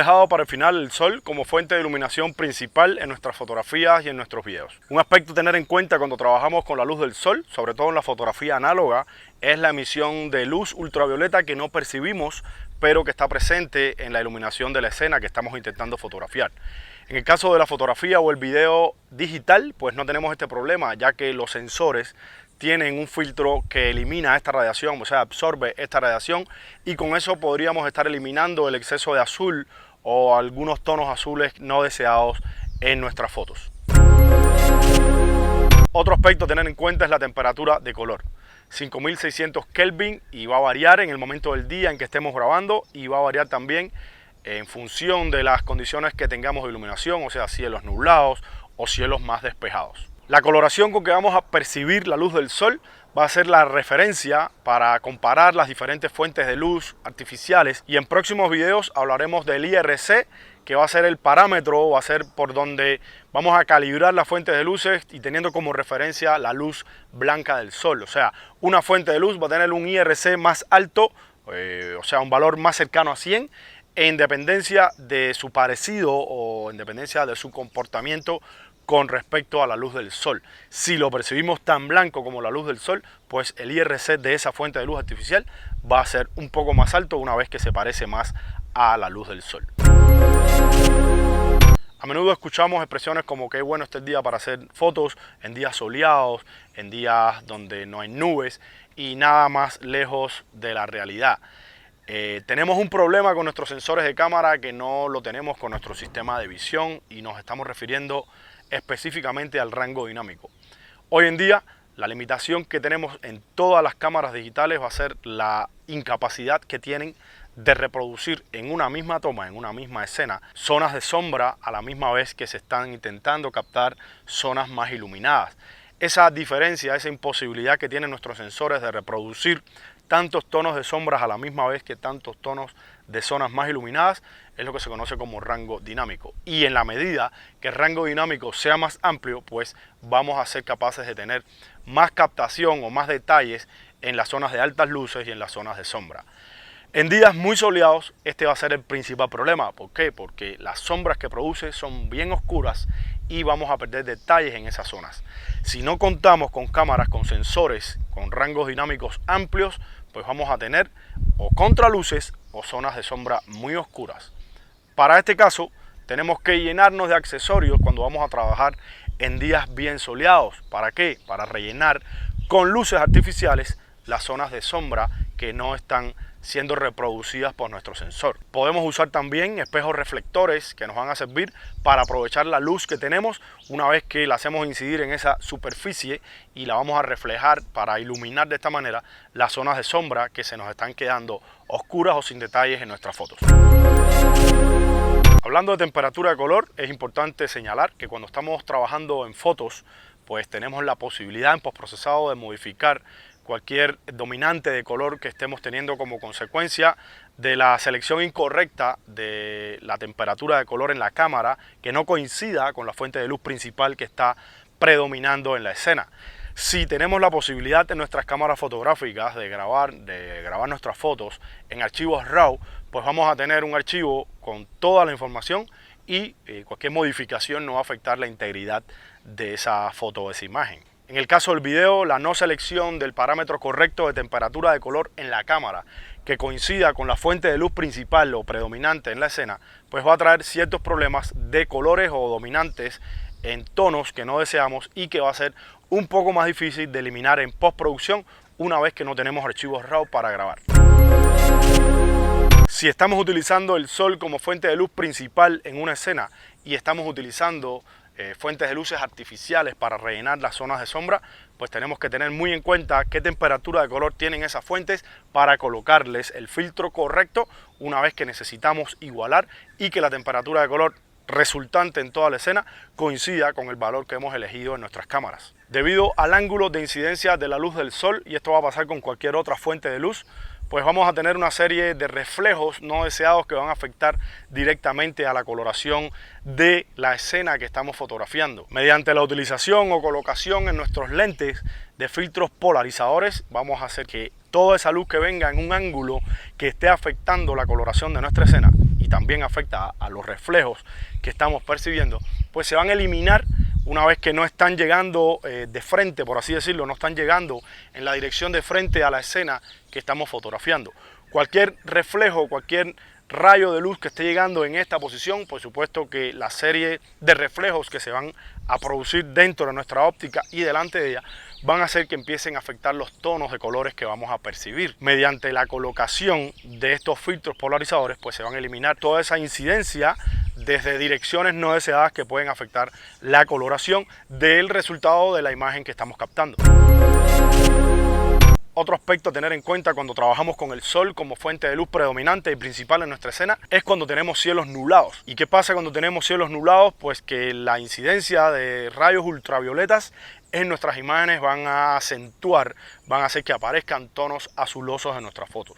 dejado para el final el sol como fuente de iluminación principal en nuestras fotografías y en nuestros videos. Un aspecto a tener en cuenta cuando trabajamos con la luz del sol, sobre todo en la fotografía análoga, es la emisión de luz ultravioleta que no percibimos, pero que está presente en la iluminación de la escena que estamos intentando fotografiar. En el caso de la fotografía o el video digital, pues no tenemos este problema, ya que los sensores tienen un filtro que elimina esta radiación, o sea, absorbe esta radiación, y con eso podríamos estar eliminando el exceso de azul o algunos tonos azules no deseados en nuestras fotos. Otro aspecto a tener en cuenta es la temperatura de color. 5600 Kelvin, y va a variar en el momento del día en que estemos grabando, y va a variar también en función de las condiciones que tengamos de iluminación, o sea, cielos nublados o cielos más despejados. La coloración con que vamos a percibir la luz del sol va a ser la referencia para comparar las diferentes fuentes de luz artificiales, y en próximos videos hablaremos del IRC, que va a ser el parámetro, va a ser por donde vamos a calibrar las fuentes de luces y teniendo como referencia la luz blanca del sol. O sea, una fuente de luz va a tener un IRC más alto, o sea, un valor más cercano a 100, en dependencia de su parecido o en dependencia de su comportamiento con respecto a la luz del sol. Si lo percibimos tan blanco como la luz del sol, pues el IRC de esa fuente de luz artificial va a ser un poco más alto una vez que se parece más a la luz del sol. A menudo escuchamos expresiones como que bueno este día para hacer fotos en días soleados, en días donde no hay nubes, y nada más lejos de la realidad. Tenemos un problema con nuestros sensores de cámara que no lo tenemos con nuestro sistema de visión, y nos estamos refiriendo específicamente al rango dinámico. Hoy en día la limitación que tenemos en todas las cámaras digitales va a ser la incapacidad que tienen de reproducir en una misma toma, en una misma escena, zonas de sombra a la misma vez que se están intentando captar zonas más iluminadas. Esa diferencia, esa imposibilidad que tienen nuestros sensores de reproducir tantos tonos de sombras a la misma vez que tantos tonos de zonas más iluminadas, es lo que se conoce como rango dinámico. Y en la medida que el rango dinámico sea más amplio, pues vamos a ser capaces de tener más captación o más detalles en las zonas de altas luces y en las zonas de sombra. En días muy soleados este va a ser el principal problema. ¿Por qué? Porque las sombras que produce son bien oscuras y vamos a perder detalles en esas zonas. Si no contamos con cámaras con sensores con rangos dinámicos amplios, pues vamos a tener o contraluces o zonas de sombra muy oscuras. Para este caso tenemos que llenarnos de accesorios cuando vamos a trabajar en días bien soleados. ¿Para qué? Para rellenar con luces artificiales las zonas de sombra que no están siendo reproducidas por nuestro sensor. Podemos usar también espejos reflectores que nos van a servir para aprovechar la luz que tenemos una vez que la hacemos incidir en esa superficie, y la vamos a reflejar para iluminar de esta manera las zonas de sombra que se nos están quedando oscuras o sin detalles en nuestras fotos. Hablando de temperatura de color, es importante señalar que cuando estamos trabajando en fotos, pues tenemos la posibilidad en postprocesado de modificar cualquier dominante de color que estemos teniendo como consecuencia de la selección incorrecta de la temperatura de color en la cámara, que no coincida con la fuente de luz principal que está predominando en la escena. Si tenemos la posibilidad en nuestras cámaras fotográficas de grabar nuestras fotos en archivos RAW, pues vamos a tener un archivo con toda la información, y cualquier modificación no va a afectar la integridad de esa foto o esa imagen. En el caso del video, la no selección del parámetro correcto de temperatura de color en la cámara que coincida con la fuente de luz principal o predominante en la escena, pues va a traer ciertos problemas de colores o dominantes en tonos que no deseamos, y que va a ser un poco más difícil de eliminar en postproducción una vez que no tenemos archivos RAW para grabar. Si estamos utilizando el sol como fuente de luz principal en una escena y estamos utilizando fuentes de luces artificiales para rellenar las zonas de sombra, pues tenemos que tener muy en cuenta qué temperatura de color tienen esas fuentes para colocarles el filtro correcto una vez que necesitamos igualar y que la temperatura de color resultante en toda la escena coincida con el valor que hemos elegido en nuestras cámaras. Debido al ángulo de incidencia de la luz del sol, y esto va a pasar con cualquier otra fuente de luz, pues vamos a tener una serie de reflejos no deseados que van a afectar directamente a la coloración de la escena que estamos fotografiando. Mediante la utilización o colocación en nuestros lentes de filtros polarizadores, vamos a hacer que toda esa luz que venga en un ángulo que esté afectando la coloración de nuestra escena y también afecta a los reflejos que estamos percibiendo, pues se van a eliminar una vez que no están llegando de frente, por así decirlo, no están llegando en la dirección de frente a la escena que estamos fotografiando. Cualquier reflejo, cualquier rayo de luz que esté llegando en esta posición, por supuesto que la serie de reflejos que se van a producir dentro de nuestra óptica y delante de ella van a hacer que empiecen a afectar los tonos de colores que vamos a percibir. Mediante la colocación de estos filtros polarizadores, pues se van a eliminar toda esa incidencia desde direcciones no deseadas que pueden afectar la coloración del resultado de la imagen que estamos captando. Otro aspecto a tener en cuenta cuando trabajamos con el sol como fuente de luz predominante y principal en nuestra escena es cuando tenemos cielos nublados. ¿Y qué pasa cuando tenemos cielos nublados? Pues que la incidencia de rayos ultravioletas en nuestras imágenes van a acentuar, van a hacer que aparezcan tonos azulosos en nuestras fotos.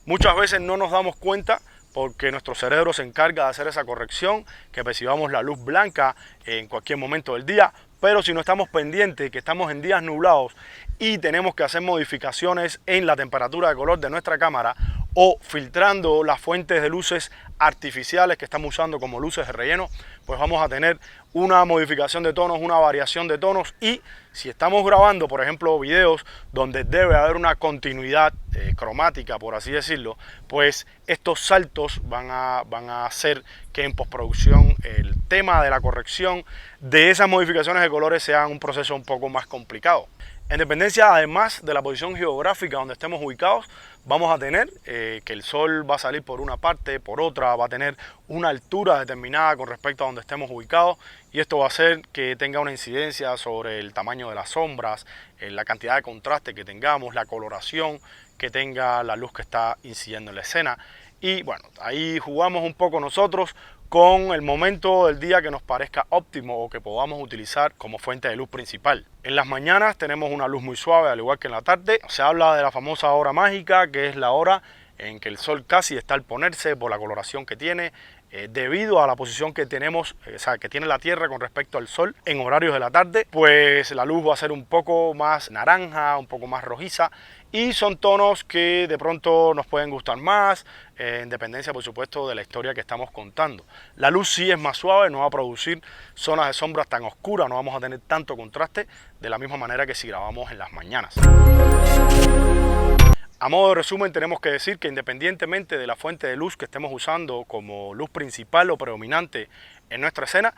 Muchas veces no nos damos cuenta porque nuestro cerebro se encarga de hacer esa corrección, que percibamos la luz blanca en cualquier momento del día, pero si no estamos pendientes, que estamos en días nublados y tenemos que hacer modificaciones en la temperatura de color de nuestra cámara o filtrando las fuentes de luces artificiales que estamos usando como luces de relleno, pues vamos a tener una modificación de tonos, una variación de tonos, y si estamos grabando, por ejemplo, videos donde debe haber una continuidad cromática, por así decirlo, pues estos saltos van a hacer que en postproducción el tema de la corrección de esas modificaciones de colores sea un proceso un poco más complicado. En dependencia, además de la posición geográfica donde estemos ubicados, vamos a tener que el sol va a salir por una parte, por otra, va a tener una altura determinada con respecto a donde estemos ubicados, y esto va a hacer que tenga una incidencia sobre el tamaño de las sombras, la cantidad de contraste que tengamos, la coloración que tenga la luz que está incidiendo en la escena. Y bueno, ahí jugamos un poco nosotros con el momento del día que nos parezca óptimo o que podamos utilizar como fuente de luz principal. En las mañanas tenemos una luz muy suave, al igual que en la tarde. Se habla de la famosa hora mágica, que es la hora en que el sol casi está al ponerse por la coloración que tiene, debido a la posición que tenemos, que tiene la Tierra con respecto al sol en horarios de la tarde, pues la luz va a ser un poco más naranja, un poco más rojiza, y son tonos que de pronto nos pueden gustar más, en dependencia por supuesto de la historia que estamos contando. La luz sí es más suave, no va a producir zonas de sombras tan oscuras, no vamos a tener tanto contraste de la misma manera que si grabamos en las mañanas. A modo de resumen, tenemos que decir que independientemente de la fuente de luz que estemos usando como luz principal o predominante en nuestra escena,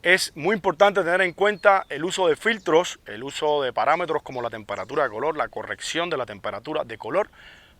es muy importante tener en cuenta el uso de filtros, el uso de parámetros como la temperatura de color, la corrección de la temperatura de color,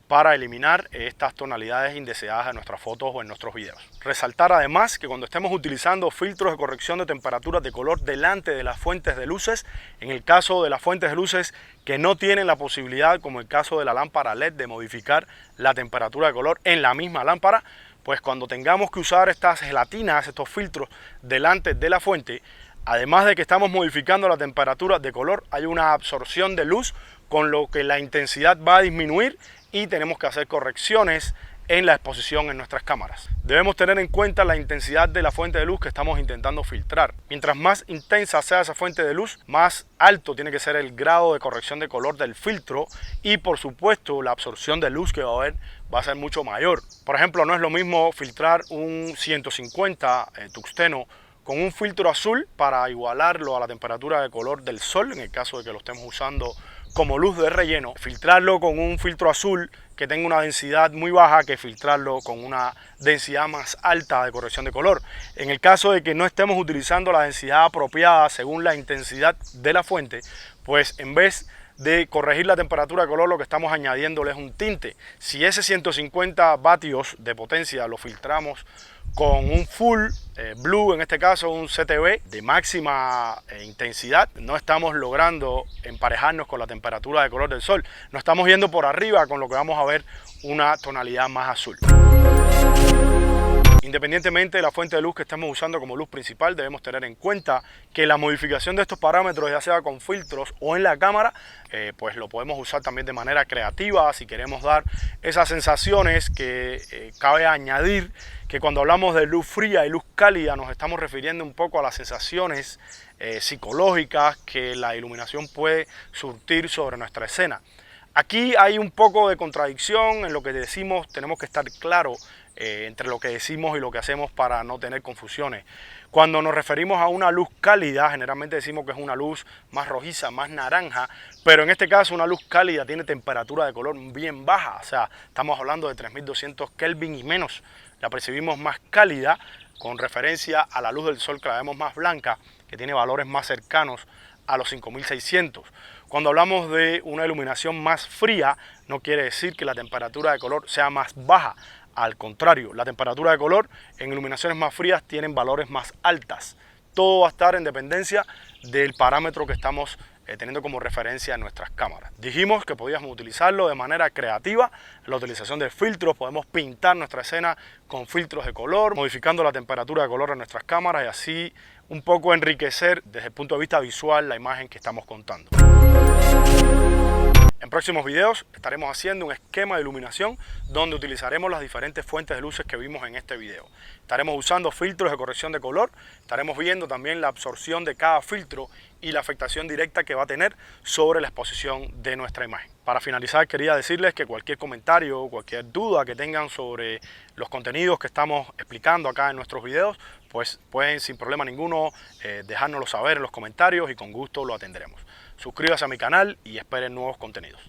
para eliminar estas tonalidades indeseadas en nuestras fotos o en nuestros videos. Resaltar además que cuando estemos utilizando filtros de corrección de temperaturas de color delante de las fuentes de luces, en el caso de las fuentes de luces que no tienen la posibilidad, como el caso de la lámpara LED, de modificar la temperatura de color en la misma lámpara, pues cuando tengamos que usar estas gelatinas, estos filtros delante de la fuente, además de que estamos modificando la temperatura de color, hay una absorción de luz, con lo que la intensidad va a disminuir y tenemos que hacer correcciones en la exposición en nuestras cámaras. Debemos tener en cuenta la intensidad de la fuente de luz que estamos intentando filtrar. Mientras más intensa sea esa fuente de luz, más alto tiene que ser el grado de corrección de color del filtro, y por supuesto la absorción de luz que va a haber va a ser mucho mayor. Por ejemplo, no es lo mismo filtrar un 150 tuxteno con un filtro azul para igualarlo a la temperatura de color del sol, en el caso de que lo estemos usando como luz de relleno, filtrarlo con un filtro azul que tenga una densidad muy baja que filtrarlo con una densidad más alta de corrección de color. En el caso de que no estemos utilizando la densidad apropiada según la intensidad de la fuente, pues en vez de corregir la temperatura de color, lo que estamos añadiéndole es un tinte. Si ese 150 vatios de potencia lo filtramos con un full blue, en este caso un CTB de máxima intensidad, no estamos logrando emparejarnos con la temperatura de color del sol. Nos estamos yendo por arriba, con lo que vamos a ver una tonalidad más azul. Independientemente de la fuente de luz que estemos usando como luz principal, debemos tener en cuenta que la modificación de estos parámetros, ya sea con filtros o en la cámara, pues lo podemos usar también de manera creativa si queremos dar esas sensaciones que cabe añadir que cuando hablamos de luz fría y luz cálida nos estamos refiriendo un poco a las sensaciones psicológicas que la iluminación puede surtir sobre nuestra escena. Aquí hay un poco de contradicción en lo que decimos, tenemos que estar claros entre lo que decimos y lo que hacemos para no tener confusiones. Cuando nos referimos a una luz cálida, generalmente decimos que es una luz más rojiza, más naranja, pero en este caso una luz cálida tiene temperatura de color bien baja, o sea, estamos hablando de 3200 Kelvin y menos. La percibimos más cálida con referencia a la luz del sol, que la vemos más blanca, que tiene valores más cercanos a los 5600. Cuando hablamos de una iluminación más fría, no quiere decir que la temperatura de color sea más baja. Al contrario, la temperatura de color en iluminaciones más frías tienen valores más altas. Todo va a estar en dependencia del parámetro que estamos teniendo como referencia en nuestras cámaras. Dijimos que podíamos utilizarlo de manera creativa, la utilización de filtros, podemos pintar nuestra escena con filtros de color, modificando la temperatura de color en nuestras cámaras y así un poco enriquecer desde el punto de vista visual la imagen que estamos contando. En próximos videos estaremos haciendo un esquema de iluminación donde utilizaremos las diferentes fuentes de luces que vimos en este video. Estaremos usando filtros de corrección de color, estaremos viendo también la absorción de cada filtro y la afectación directa que va a tener sobre la exposición de nuestra imagen. Para finalizar, quería decirles que cualquier comentario o cualquier duda que tengan sobre los contenidos que estamos explicando acá en nuestros videos, pues pueden sin problema ninguno dejárnoslo saber en los comentarios y con gusto lo atenderemos. Suscríbase a mi canal y esperen nuevos contenidos.